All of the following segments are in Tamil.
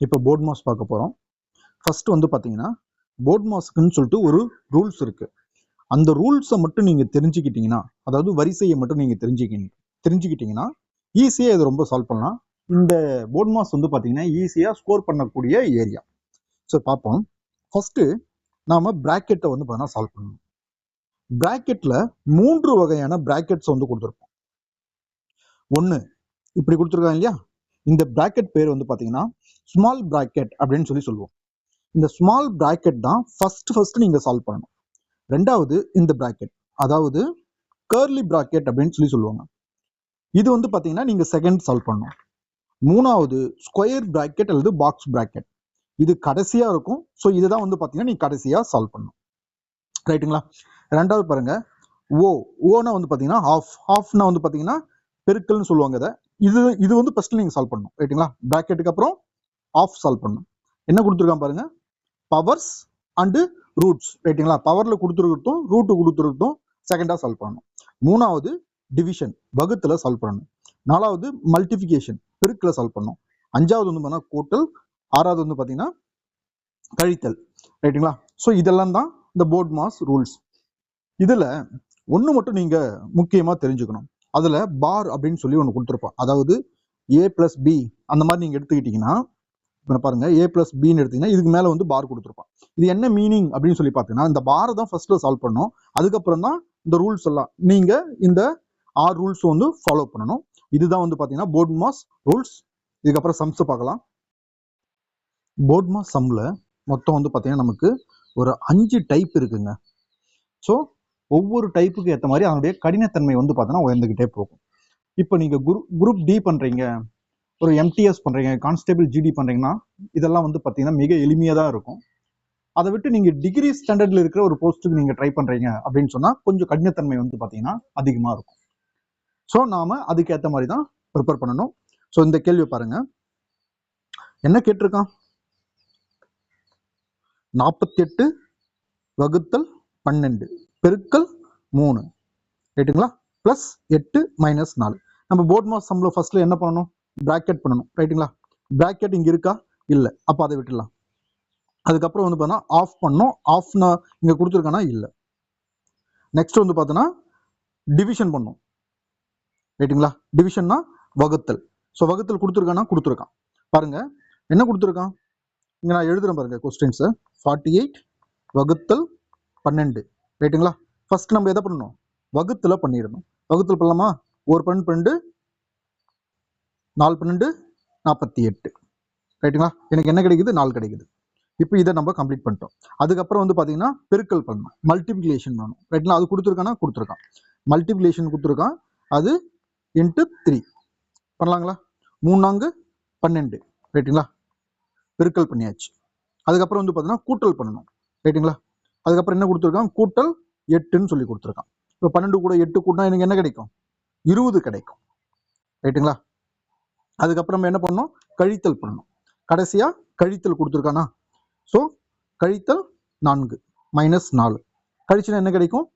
இப்போ போர்ட் மாஸ் பார்க்க போகிறோம். ஃபர்ஸ்ட் வந்து பார்த்தீங்கன்னா போர்ட் மாஸ்க்குன்னு சொல்லிட்டு ஒரு ரூல்ஸ் இருக்கு. அந்த ரூல்ஸை மட்டும் நீங்கள் தெரிஞ்சுக்கிட்டீங்கன்னா, அதாவது வரிசையை மட்டும் நீங்கள் தெரிஞ்சுக்கிட்டீங்கன்னா ஈஸியாக இதை ரொம்ப சால்வ் பண்ணலாம். இந்த போர்ட் மாஸ் வந்து பார்த்தீங்கன்னா ஈஸியாக ஸ்கோர் பண்ணக்கூடிய ஏரியா. ஸோ பார்ப்போம். ஃபர்ஸ்ட் நாம பிராக்கெட்டை வந்து பார்த்தீங்கன்னா சால்வ் பண்ணணும். பிராக்கெட்ல 3 வகையான பிராக்கெட்ஸ் வந்து கொடுத்துருப்போம். ஒன்று இப்படி கொடுத்துருக்காங்க இல்லையா, இந்த பிராக்கெட் பேர் வந்து பார்த்தீங்கன்னா ஸ்மால் பிராக்கெட் அப்படின்னு சொல்லுவோம். இந்த ஸ்மால் பிராக்கெட் தான் ஃபர்ஸ்ட் நீங்க சால்வ் பண்ணணும். ரெண்டாவது இந்த பிராக்கெட், அதாவது கர்லி பிராக்கெட் அப்படின்னு சொல்லுவாங்க. இது வந்து பாத்தீங்கன்னா நீங்க செகண்ட் சால்வ் பண்ணணும். மூணாவது ஸ்கொயர் பிராக்கெட் அல்லது பாக்ஸ் பிராக்கெட், இது கடைசியா இருக்கும். ஸோ இதுதான் வந்து பாத்தீங்கன்னா நீங்க கடைசியா சால்வ் பண்ணணும். ரைட்டுங்களா? ரெண்டாவது பாருங்க, ஓனா வந்து பாத்தீங்கன்னா ஹாஃப்னா வந்து பாத்தீங்கன்னா பெருக்கல்னு சொல்லுவாங்க. இது வந்து ஃபர்ஸ்ட் நீங்க சால்வ் பண்ணணும். ரைட்டுங்களா? பிராக்கெட்டுக்கு அப்புறம் ஆஃப் சால்வ் பண்ணணும். என்ன கொடுத்துருக்கான் பாருங்க, பவர்ஸ் அண்டு ரூட்ஸ். ரைட்டுங்களா? பவர்ல கொடுத்துருக்கட்டும், ரூட் கொடுத்துருக்கட்டும், செகண்டா சால்வ் பண்ணணும். மூணாவது டிவிஷன், வகுத்துல சால்வ் பண்ணணும். நாலாவது மல்டிபிகேஷன், பெருக்கல சால்வ் பண்ணணும். அஞ்சாவது வந்து பார்த்தீங்கன்னா கூட்டல். ஆறாவது வந்து பார்த்தீங்கன்னா கழித்தல். ரைட்டுங்களா? ஸோ இதெல்லாம் தான் இந்த போர்ட் மாஸ் ரூல்ஸ். இதுல ஒன்று மட்டும் நீங்க முக்கியமா தெரிஞ்சுக்கணும். அதுல பார் அப்படின்னு சொல்லி ஒன்று கொடுத்துருப்போம். அதாவது A+B அந்த மாதிரி நீங்க எடுத்துக்கிட்டீங்கன்னா, இப்போ பாருங்க A+Bன்னு எடுத்தீங்கன்னா இதுக்கு மேல வந்து பார் கொடுத்துருப்பான். இது என்ன மீனிங் அப்படின்னு சொல்லி பார்த்தீங்கன்னா, இந்த பாரை தான் ஃபர்ஸ்ட்ல சால்வ் பண்ணணும். அதுக்கப்புறம் தான் இந்த ரூல்ஸ் எல்லாம் நீங்க இந்த 6 ரூல்ஸ் வந்து ஃபாலோ பண்ணணும். இதுதான் வந்து பார்த்தீங்கன்னா போர்ட் மாஸ் ரூல்ஸ். இதுக்கப்புறம் சம்ஸ் பார்க்கலாம். போர்ட் மாஸ் சம்ல மொத்தம் வந்து பார்த்தீங்கன்னா நமக்கு ஒரு 5 டைப் இருக்குங்க. ஸோ ஒவ்வொரு டைப்புக்கு ஏற்ற மாதிரி அதனுடைய கடினத்தன்மை வந்து பார்த்தீங்கன்னா உயர்ந்துகிட்டே போகும். இப்போ நீங்க குரூப் டி பண்றீங்க, ஒரு MTS பண்றீங்க, கான்ஸ்டேபிள் GD பண்றீங்கன்னா இதெல்லாம் வந்து பார்த்தீங்கன்னா மிக எளிமையாக தான் இருக்கும். அதை விட்டு நீங்க டிகிரி ஸ்டாண்டர்ட்ல இருக்கிற ஒரு போஸ்ட்டுக்கு நீங்க ட்ரை பண்றீங்க அப்படின்னு சொன்னா கொஞ்சம் கடினத்தன்மை வந்து பார்த்தீங்கன்னா அதிகமா இருக்கும். ஸோ நாம அதுக்கு ஏற்ற மாதிரி தான் ப்ரிப்பேர் பண்ணணும். ஸோ இந்த கேள்வி பாருங்க, என்ன கேட்டிருக்கான்? 48 வகுத்தல் 12 பெருக்கல் 3, ரைட்டுங்களா? Plus 8 minus 4. நம்ம போர்ட் மாஸ் சம்ல ஃபர்ஸ்ட்ல என்ன பண்ணணும்? பிராக்கெட் பண்ணணும். ரைட்டுங்களா? பிராக்கெட் இங்க இருக்கா? இல்ல, அப்ப அதை விட்டுலாம். அதுக்கப்புறம் வந்து பார்த்தா ஆஃப் பண்ணணும். ஆஃப்னா இங்க கொடுத்துருக்கானா? இல்ல. நெக்ஸ்ட் வந்து பார்த்தோன்னா டிவிஷன் பண்ணும். ரைட்டுங்களா? டிவிஷன்னா வகுத்தல். ஸோ வகுத்தல் கொடுத்துருக்கானா? கொடுத்துருக்கான். பாருங்க என்ன கொடுத்துருக்கான் இங்க, நான் எழுதுறேன் பாருங்க கொஸ்டின்ஸ். 48 வகுத்தல் 12. ரைட்டுங்களா? ஃபர்ஸ்ட் நம்ம எதை பண்ணணும்? வகுத்துல பண்ணிடணும். வகுத்தல் பண்ணலாமா? ஒரு 12 4 12 48. ரைட்டுங்களா? எனக்கு என்ன கிடைக்குது? 4 கிடைக்குது. இப்போ இதை நம்ம கம்ப்ளீட் பண்ணிட்டோம். அதுக்கப்புறம் வந்து பார்த்தீங்கன்னா பெருக்கல் பண்ணணும், மல்டிபிளிகேஷன் பண்ணணும். ரைட்டுங்களா? அது கொடுத்துருக்கானா? கொடுத்துருக்கான். மல்டிபிளிகேஷன் கொடுத்துருக்கான், அது இன்ட்டு 3 பண்ணலாங்களா? 3 12. ரைட்டுங்களா? பெருக்கல் பண்ணியாச்சு. அதுக்கப்புறம் வந்து பார்த்தீங்கன்னா கூட்டல் பண்ணணும். ரைட்டுங்களா? அதுக்கப்புறம் என்ன கொடுத்துருக்கான்? கூட்டல் 8ன்னு சொல்லி கொடுத்துருக்கான். இப்போ 12 கூட 8 கூட்டினா எனக்கு என்ன கிடைக்கும்? 20 கிடைக்கும். ரைட்டுங்களா? அதுக்கப்புறம் என்ன பண்ணணும்? கழித்தல் பண்ணணும். கடைசியா கழித்தல் கொடுத்துருக்கானா? ஸோ கழித்தல் 4 மைனஸ் 4 கழிச்சுனா என்ன கிடைக்கும்?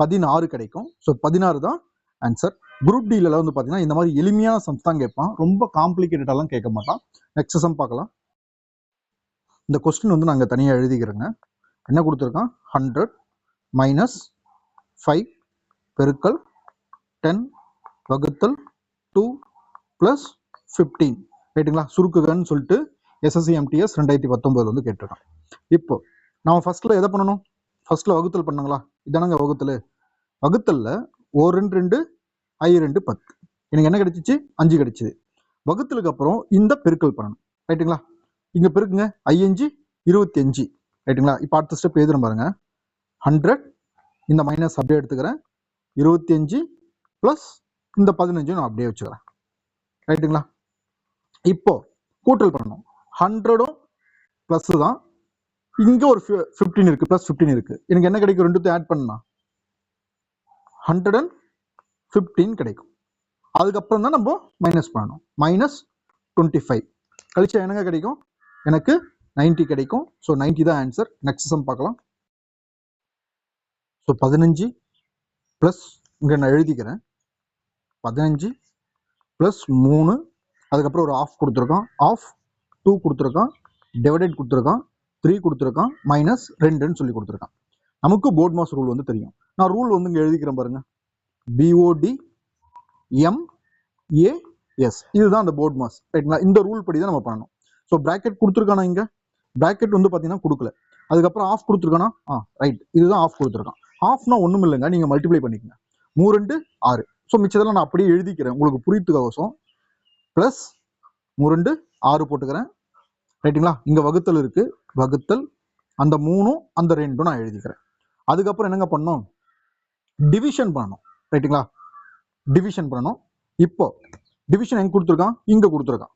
16 கிடைக்கும். ஸோ 16 தான் ஆன்சர். குரூப் டில வந்து பார்த்தீங்கன்னா இந்த மாதிரி எளிமையான சம்ஸ் தான் கேட்பான், ரொம்ப காம்ப்ளிகேட்டடாலாம் கேட்க மாட்டான். நெக்ஸ்ட் சம் பார்க்கலாம். இந்த கொஸ்டின் வந்து நாங்கள் தனியாக எழுதிக்கிறேங்க. என்ன கொடுத்துருக்கான்? 100 மைனஸ் 5 பெருக்கல் 10 வகுத்தல் 2 பிளஸ் 15. ரைட்டுங்களா? சுருக்குகன்னு சொல்லிட்டு SSC MTS 2019 வந்து கேட்டிருக்கான். இப்போ நம்ம ஃபர்ஸ்ட்ல எதை பண்ணணும்? ஃபர்ஸ்ட்ல வகுத்தல் பண்ணுங்களா? இதானங்க வகுத்தல். வகுத்தல்ல 1 2 2 I 2 10. எனக்கு என்ன கிடைச்சிச்சு? 5 கிடைச்சிது. வகுத்தலுக்கு அப்புறம் இந்த பெருக்கல் பண்ணணும். ரைட்டுங்களா? இங்க பெருக்குங்க, 5 25. ரைட்டுங்களா? இப்போ அடுத்த ஸ்டெப் எழுதுறேன் பாருங்க. 100 இந்த மைனஸ் அப்படியே எடுத்துக்கிறேன், 25 பிளஸ் இந்த 15 நான் அப்படியே வச்சுக்கிறேன். ரைட்டுங்களா? இப்போ கூட்டல் பண்ணணும். 100 பிளஸ் தான், இங்க ஒரு 15 இருக்கு, பிளஸ் 15 இருக்கு. எனக்கு என்ன கிடைக்கும்? ரெண்டுத்தையும் ஆட் பண்ணா 115 கிடைக்கும். அதுக்கப்புறம் தான் நம்ம மைனஸ் பண்ணணும். மைனஸ் 25 கழிச்சா என்னங்க கிடைக்கும்? எனக்கு 90 கிடைக்கும். ஸோ 90 தான் ஆன்சர். நெக்ஸ்ட் சம் பார்க்கலாம். ஸோ 15 பிளஸ் இங்க நான் எழுதிக்கிறேன், 15 பிளஸ் 3, அதுக்கப்புறம் ஒரு ஆஃப் கொடுத்துருக்கோம். ஆஃப் 2 கொடுத்துருக்கான், டிவைடட் கொடுத்துருக்கான், 3 கொடுத்துருக்கான், மைனஸ் 2ன்னு சொல்லி கொடுத்துருக்கான். நமக்கு போர்ட் மாஸ் ரூல் வந்து தெரியும். நான் ரூல் வந்து இங்கே எழுதிக்கிறேன் பாருங்க. BOD MAS இதுதான் அந்த போர்ட் மாஸ், ரைட்டுங்களா? இந்த ரூல் படி தான் நம்ம பண்ணணும். ஸோ பிராக்கெட் கொடுத்துருக்கானா இங்கே? பிராக்கெட் வந்து பார்த்தீங்கன்னா கொடுக்கல. அதுக்கப்புறம் ஆஃப் கொடுத்துருக்கானா? ரைட், இதுதான் ஆஃப் கொடுத்துருக்கான். ஆஃப்னா ஒன்றும் இல்லைங்க, நீங்கள் மல்டிப்ளை பண்ணிக்கங்க. 3 2 6. ஸோ மிச்சதெல்லாம் நான் அப்படியே எழுதிக்கிறேன் உங்களுக்கு புரியுதுக்கோசம். ப்ளஸ் 3 2 6 போட்டுக்கிறேன், ரைட்டுங்களா? இங்கே வகுத்தல் இருக்கு, வகுத்தல் அந்த 3 அந்த 2 நான் எழுதிக்கிறேன். அதுக்கப்புறம் என்னங்க பண்ணணும்? டிவிஷன் பண்ணணும், ரைட்டுங்களா? டிவிஷன் பண்ணணும். இப்போ டிவிஷன் எங்க கொடுத்துருக்கான்? இங்கே கொடுத்துருக்கான்.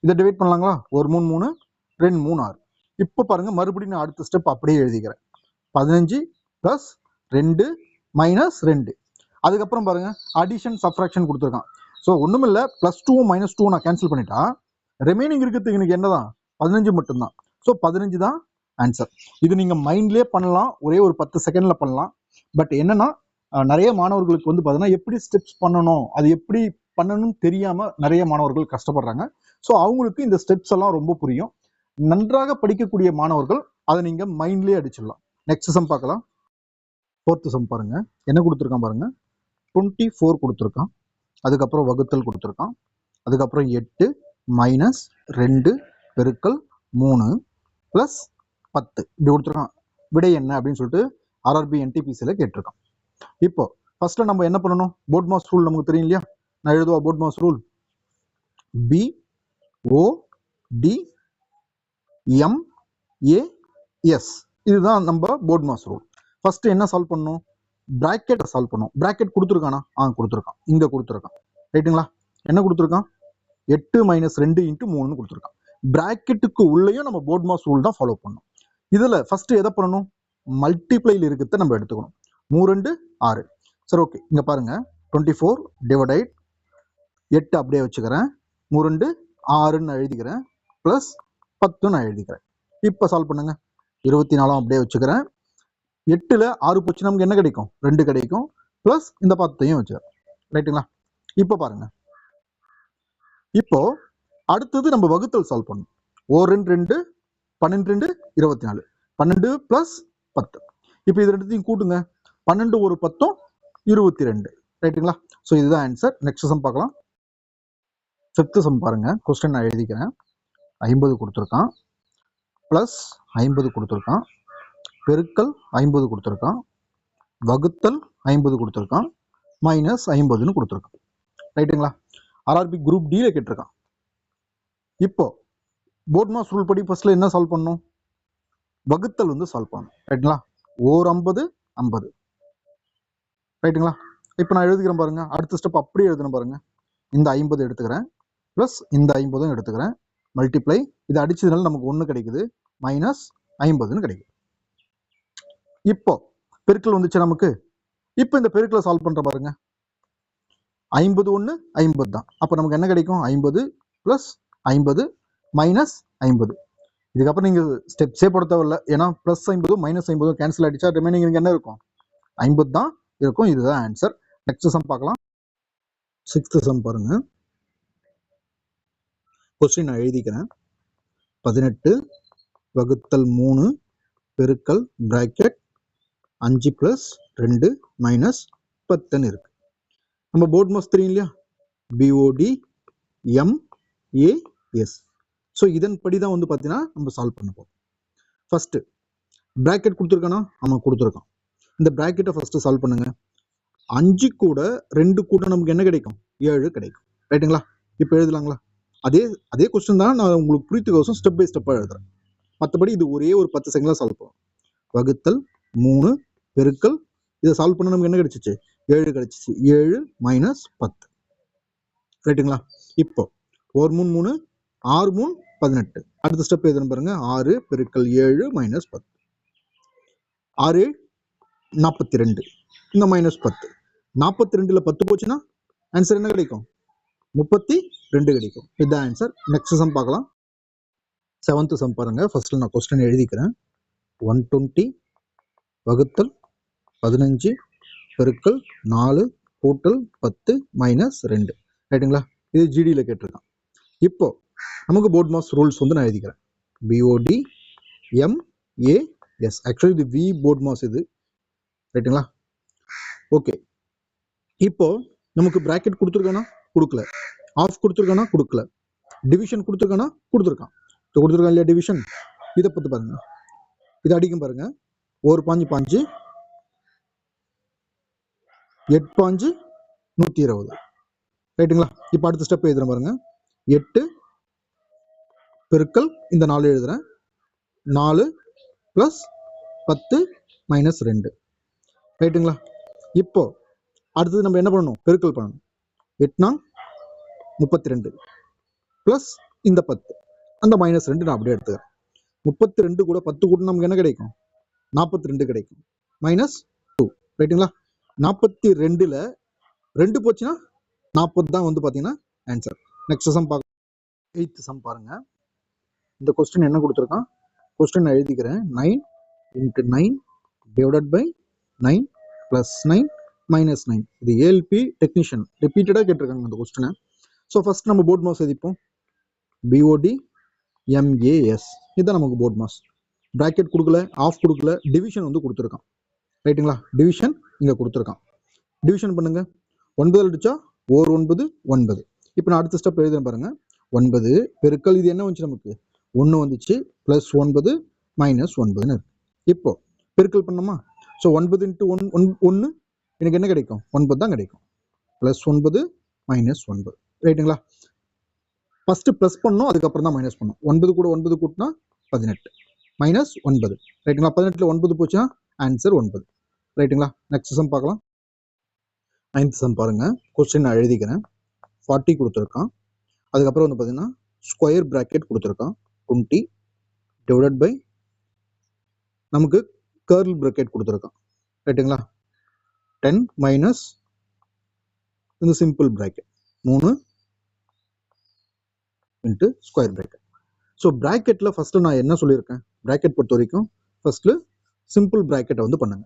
இதை டிவைட் பண்ணலாங்களா? 1 3 3 2 3 6. இப்போ பாருங்க, மறுபடியும் நான் அடுத்த ஸ்டெப் அப்படியே எழுதிக்கிறேன். 15 + 2 - 2. அதுக்கப்புறம் பாருங்க, அடிஷன் சப்ட்ராக்ஷன் கொடுத்துருக்கான். ஸோ ஒன்றும் இல்லை, +2 -2 நான் கேன்சல் பண்ணிட்டா ரிமைனிங் இருக்கிறதுக்கு எனக்கு என்னதான்? 15 மட்டும்தான். ஸோ 15 தான் ஆன்சர். இது நீங்க மைண்ட்லேயே பண்ணலாம், ஒரே ஒரு 10 செகண்ட்ல பண்ணலாம். பட் என்னன்னா, நிறைய மாணவர்களுக்கு வந்து பார்த்தீங்கன்னா எப்படி ஸ்டெப்ஸ் பண்ணணும், அது எப்படி பண்ணணும்னு தெரியாம நிறைய மாணவர்கள் கஷ்டப்படுறாங்க. ஸோ அவங்களுக்கு இந்த ஸ்டெப்ஸ் எல்லாம் ரொம்ப புரியும். நன்றாக படிக்கக்கூடிய மாணவர்கள் அதை நீங்க மைண்ட்லேயே அடிச்சிடலாம். நெக்ஸ்ட் சம் பார்க்கலாம். 4th சம் பாருங்க, என்ன கொடுத்துருக்கான் பாருங்க. 24 கொடுத்துருக்கான், அதுக்கப்புறம் வகுத்தல் கொடுத்துருக்கான், அதுக்கப்புறம் 8 - 2 பெருக்கல் 3 + 10 இப்படி கொடுத்துருக்கான். விடை என்ன அப்படின்னு சொல்லிட்டு RRB NTPCல கேட்டிருக்கான். இப்போ ஃபர்ஸ்ட்ல நம்ம என்ன பண்ணணும்? போர்ட் மாஸ் ரூல் நமக்கு தெரியும் இல்லையா? நான் எழுதுவா BODMAS rule. BOD MAS இதுதான் நம்ம போர்ட் மாஸ் ரூல். ஃபர்ஸ்ட் என்ன சால்வ் பண்ணணும்? பிராக்கெட்டை சால்வ் பண்ணணும். பிராக்கெட் கொடுத்துருக்கானா? கொடுத்துருக்கான், இங்க கொடுத்துருக்கான், ரைட்டுங்களா? என்ன கொடுத்துருக்கான்? 8 - 2 × 3 கொடுத்துருக்கான். பிராக்கெட்டுக்கு உள்ளேயும் நம்ம போர்ட் மாஸ் ரூல் தான் ஃபாலோ பண்ணணும். இதுல ஃபர்ஸ்ட் எதை பண்ணணும்? மல்டிப்ளைல இருக்கிறத நம்ம எடுத்துக்கணும். 3 2 6. சரி, ஓகே. இங்க பாருங்க, 24 டிவைடட் 8 அப்படியே வச்சுக்கிறேன், 3 2 6ன்னு எழுதிக்கிறேன், பிளஸ் 10 நான் எழுதிக்கிறேன். இப்போ சால்வ் பண்ணுங்க. 24 அப்படியே வச்சுக்கிறேன். 8ல் 6 போச்சு, நமக்கு என்ன கிடைக்கும்? 2 கிடைக்கும், பிளஸ் இந்த 10யும் வச்சுக்கிறேன், ரைட்டுங்களா? இப்போ பாருங்க, இப்போ அடுத்தது நம்ம வகுத்தல் சால்வ் பண்ணணும். 1 2 12 24, 12 + 10. இப்போ இது ரெண்டுத்தையும் கூட்டுங்க. 12 ஒரு 10 22, ரைட்டுங்களா? ஸோ இதுதான் ஆன்சர். நெக்ஸ்ட் சம் பார்க்கலாம். 5th சம் பாருங்க. கொஸ்டின் நான் எழுதிக்கிறேன். 50 கொடுத்துருக்கான், ப்ளஸ் 50 கொடுத்துருக்கான், பெருக்கல் 50 கொடுத்துருக்கான், வகுத்தல் 50 கொடுத்துருக்கான், -50ன்னு கொடுத்துருக்கான், ரைட்டுங்களா? RRB குரூப் டில கேட்டிருக்கான். இப்போ போர்ட் மாஸ் ரூல் படி ஃபர்ஸ்ட்ல என்ன சால்வ் பண்ணணும்? வகுத்தல் வந்து சால்வ் பண்ணணும், ரைட்டுங்களா? ஓர் 50 50, ரைட்டுங்களா? இப்போ நான் எழுதிக்கிறேன் பாருங்க. அடுத்த ஸ்டெப் அப்படியே எழுதணும் பாருங்க. இந்த 50 எடுத்துக்கிறேன், பிளஸ் இந்த 50 எடுத்துக்கிறேன், மல்டிப்ளை. இது அடிச்சதுனால நமக்கு 1 கிடைக்குது, -50ன்னு கிடைக்குது. இப்போ பெருக்கல் வந்துச்சு நமக்கு. இப்போ இந்த பெருக்கலை சால்வ் பண்ற பாருங்க. 50 1 50 தான். அப்போ நமக்கு என்ன கிடைக்கும்? 50 + 50 - 50. இதுக்கப்புறம் நீங்க ஸ்டெப்ஸே போட தேவையில்ல, ஏன்னா +50 -50 கேன்சல் ஆயிடுச்சா, ரிமைனிங் என்ன இருக்கும்? 50 தான் இருக்கும். இதுதான் ஆன்சர். நெக்ஸ்ட் சம் பார்க்கலாம். 6th சம் பாருங்க. கொஸ்டின் நான் எழுதிக்கிறேன். 18 வகுத்தல் 3 பெருக்கல் பிராக்கெட் 5 + 2 - 10 இருக்கு. நம்ம போர்ட் மாஸ் தெரியும் இல்லையா? BOD MAS. ஸோ இதன்படி தான் வந்து பார்த்தீங்கன்னா நம்ம சால்வ் பண்ண போகிறோம். ஃபர்ஸ்ட் பிராக்கெட் கொடுத்துருக்கானா? ஆமாம், கொடுத்துருக்கான். இந்த பிராக்கெட்டை ஃபர்ஸ்ட் சால்வ் பண்ணுங்க. 5 கூட 2 கூட நமக்கு என்ன கிடைக்கும்? 7 கிடைக்கும், ரைட்டுங்களா? இப்போ எழுதலாங்களா? அதே கொஸ்டின் தான், நான் உங்களுக்கு புரித்துக்கோசம் ஸ்டெப் பை ஸ்டெப்பாக எழுதுறேன். மற்றபடி இது ஒரே ஒரு 10 செகண்ட்ல சால்வ் பண்ணும். வகுத்தல் 3 பெருக்கல், இதை சால்வ் பண்ண நமக்கு என்ன கிடைச்சிச்சு? 7 கிடைச்சிச்சு. 7 - 10, ரைட்டுங்களா? இப்போ 1 3 3 6 3 18. அடுத்த ஸ்டெப் எதுன்னு பாருங்க. 6 பெருக்கல் 7 - 10, 6 42, இந்த -10. 42ல 10 போச்சுன்னா ஆன்சர் என்ன கிடைக்கும்? 32 கிடைக்கும். இதுதான் ஆன்சர். நெக்ஸ்ட் சம் பார்க்கலாம். 7th சம் பாருங்க. ஃபர்ஸ்ட்ல நான் கொஸ்டின் எழுதிக்கிறேன். 120 வகுத்தல் 15 பெருக்கல் 4 கூட்டல் 10 - 2, ரைட்டுங்களா? இது GDல கேட்டிருக்கான். இப்போ நமக்கு போர்ட் மாஸ் ரூல்ஸ் வந்து நான் எழுதிக்கிறேன். BOD MAS. ஆக்சுவலி இது V போர்ட் மாஸ் இது, ரைட்டுங்களா? ஓகே, இப்போ நமக்கு பிராக்கெட் கொடுத்துருக்கானா கொடுக்கல, ஆஃப் கொடுத்துருக்கானா கொடுக்கல, டிவிஷன் கொடுத்துருக்கானா கொடுத்துருக்கான். கொடுத்துருக்கான் இல்லையா டிவிஷன்? இதை பற்றி பாருங்க, இதை அடிக்கும் பாருங்க. ஒரு பாஞ்சு 8 பாஞ்சு 120, ரைட்டுங்களா? இப்போ அடுத்த ஸ்டெப் எழுதுறேன் பாருங்க. 8 பெருக்கல் இந்த 4 எழுதுறேன். 4 + 10 - 2, ரைட்டுங்களா? இப்போ அடுத்தது நம்ம என்ன பண்ணணும்? பெருக்கல் பண்ணணும். 8 32 ப்ளஸ் இந்த 10, அந்த -2 நான் அப்படியே எடுத்துக்கிறேன். 32 கூட 10 கூட்டினா நமக்கு என்ன கிடைக்கும்? 42 கிடைக்கும். -2, ரைட்டுங்களா? 42ல் 2 போச்சுன்னா 40 தான் வந்து பார்த்தீங்கன்னா ஆன்சர். நெக்ஸ்ட் சம் பார்க்க, 8th சம் பாருங்க. இந்த கொஸ்டின் என்ன கொடுத்துருக்கான்? கொஸ்டின் எழுதிக்கிறேன். 9 × 9 / 9 + 9 - 9. இது ALP டெக்னீஷியன் ரிப்பீட்டடாக கேட்டிருக்காங்க இந்த கொஸ்டினை. ஸோ ஃபர்ஸ்ட் நம்ம போர்ட் மாஸ் எழுதிப்போம். BOD MAS, இதுதான் நமக்கு போர்ட் மாஸ். பிராக்கெட் கொடுக்கல, ஆஃப் கொடுக்கல, டிவிஷன் வந்து கொடுத்துருக்கான், ரைட்டுங்களா? டிவிஷன் இங்கே கொடுத்துருக்கான். டிவிஷன் பண்ணுங்க. 9 அடிச்சா 1 9 9. இப்போ நான் அடுத்த ஸ்டெப் எழுதுறேன் பாருங்க. 9 பெருக்கல் இது என்ன வந்துச்சு நமக்கு? 1 வந்துச்சு, ப்ளஸ் 9 - 9ன்னு இருக்கு. இப்போ பெருக்கல் பண்ணோமா? ஸோ 9 × 1 எனக்கு என்ன கிடைக்கும்? 9 தான் கிடைக்கும். ப்ளஸ் 9 - 9, ரைட்டுங்களா? ஃபர்ஸ்ட் ப்ளஸ் பண்ணோம், அதுக்கப்புறம் தான் மைனஸ் பண்ணோம். 9 கூட 9 கூட்டினா 18 -9, ரைட்டுங்களா? 18ல் 9 போச்சுன்னா ஆன்சர் 9, ரைட்டுங்களா? நெக்ஸ்ட் சம் பார்க்கலாம். 9th சம் பாருங்க. கொஸ்டின் நான் எழுதிக்கிறேன். 40 கொடுத்துருக்கான். அதுக்கப்புறம் வந்து பார்த்தீங்கன்னா ஸ்கொயர் பிராக்கெட் கொடுத்துருக்கான். 20 / நமக்கு கர்ல் பிராக்கெட் கொடுத்துருக்கான், ரைட்டுங்களா? 10 - இந்த simple bracket 3 × square bracket. So பிராக்கெட்டில் ஃபர்ஸ்ட் நான் என்ன சொல்லியிருக்கேன்? பிராக்கெட் பொறுத்த வரைக்கும் ஃபர்ஸ்ட்ல சிம்பிள் பிராக்கெட்டை வந்து பண்ணுங்க,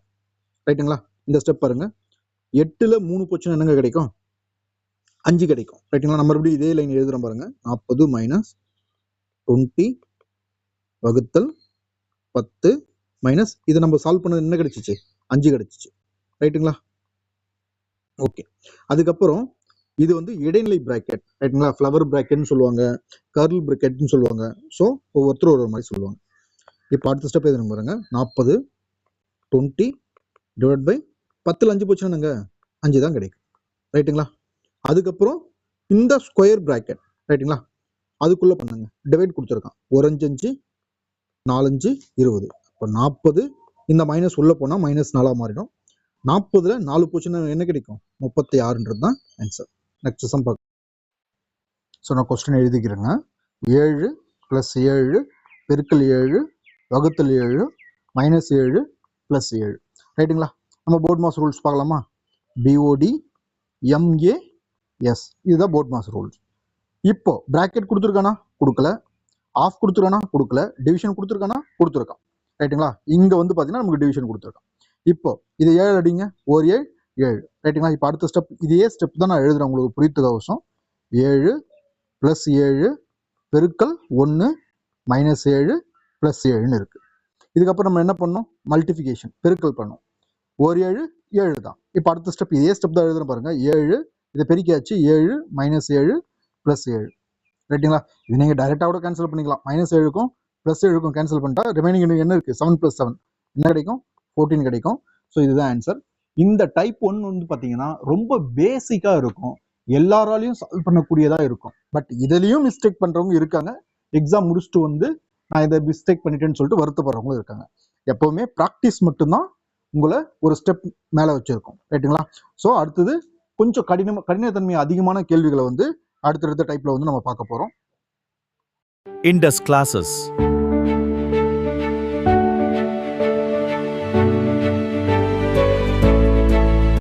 ரைட்டுங்களா? இந்த ஸ்டெப் பாருங்க. 8ல் 3 போச்சுன்னா என்னங்க கிடைக்கும்? 5 கிடைக்கும், ரைட்டுங்களா? நம்ம மறுபடியும் இதே லைன் எழுதுறோம் பாருங்க. 40 - 20 / 10 - இதை நம்ம சால்வ் பண்ணது என்ன கிடைச்சிச்சு? 5 கிடைச்சிச்சு, ரைட்டுங்களா? ஓகே, அதுக்கப்புறம் இது வந்து இடைநிலை பிராக்கெட், ரைட்டுங்களா? ஃப்ளவர் பிராக்கெட்னு சொல்லுவாங்க, கர்ல் பிராக்கெட்னு சொல்லுவாங்க. ஸோ ஒவ்வொருத்தரும் ஒரு மாதிரி சொல்லுவாங்க. இப்போ அடுத்த ஸ்டெப் எதுன்னு பாருங்க. 40 - 20 / 10ல் 5 போச்சுன்னா 5 தான் கிடைக்கும், ரைட்டுங்களா? அதுக்கப்புறம் இந்த ஸ்கொயர் பிராக்கெட், ரைட்டுங்களா? அதுக்குள்ள பண்ணுங்க. டிவைட் கொடுத்துருக்கான். 1 5 5 4 5 20. இப்போ 40, இந்த மைனஸ் உள்ள போனா -4 மாறிடும். 40ல் 4 போச்சுன்னா என்ன கிடைக்கும்? 36ன்றது தான் ஆன்சர். நெக்ஸ்ட் சம் பார்க்க. ஸோ நான் கொஸ்டின் எழுதிக்கிறேங்க. 7 + 7 பெருக்கல் 7 வகுத்தல் 7 -7 + 7, ரைட்டுங்களா? நம்ம போர்ட் மாஸ் ரூல்ஸ் பார்க்கலாமா? BOD MAS, இதுதான் போர்ட் மாஸ் ரூல்ஸ். இப்போ பிராக்கெட் கொடுத்துருக்கானா கொடுக்கல, ஆஃப் கொடுத்துருக்கானா கொடுக்கல, டிவிஷன் கொடுத்துருக்கானா கொடுத்துருக்கான், ரைட்டுங்களா? இங்கே வந்து பார்த்தீங்கன்னா நமக்கு டிவிஷன் கொடுத்துருக்கான். இப்போ இது 7 அடிங்க. 1 7 7, ரைட்டுங்களா? இப்போ அடுத்த ஸ்டெப் இதே ஸ்டெப் தான் நான் எழுதுறேன் உங்களுக்கு புரியுறதுக்கோசம். 7 + 7 பெருக்கல் 1 - 7 + 7ன்னு இருக்கு. இதுக்கப்புறம் நம்ம என்ன பண்ணோம்? மல்டிஃபிகேஷன், பெருக்கல் பண்ணோம். 1 7 7 தான். இப்போ அடுத்த ஸ்டெப் இதே ஸ்டெப் தான் எழுதுறேன் பாருங்க. 7 இதை பெருக்கியாச்சு. 7 - 7 + 7, ரைட்டுங்களா? இது நீங்கள் டைரெக்டாக கூட கேன்சல் பண்ணிக்கலாம். -7க்கும் +7க்கும் கேன்சல் பண்ணிட்டா ரிமைனிங் என்ன இருக்குது? 7 + 7 என்ன கிடைக்கும்? 14 கிடைக்கும். ஸோ இதுதான் ஆன்சர். இந்த டைப் 1 வந்து பார்த்தீங்கன்னா ரொம்ப பேசிக்காக இருக்கும், எல்லாராலையும் சால்வ் பண்ணக்கூடியதாக இருக்கும். பட் இதுலேயும் மிஸ்டேக் பண்ணுறவங்க இருக்காங்க. எக்ஸாம் முடிச்சுட்டு வந்து நான் இதை மிஸ்டேக் பண்ணிட்டேன்னு சொல்லிட்டு வருத்தப்படுறவங்களும் இருக்காங்க. எப்போவுமே ப்ராக்டிஸ் மட்டும்தான் உங்களை ஒரு ஸ்டெப் மேலே வச்சிருக்கோம், ரைட்டுங்களா? ஸோ அடுத்தது கொஞ்சம் கடினத்தன்மை அதிகமான கேள்விகளை வந்து அடுத்தடுத்த டைப்ல வந்து நம்ம பார்க்க போறோம். Indus classes.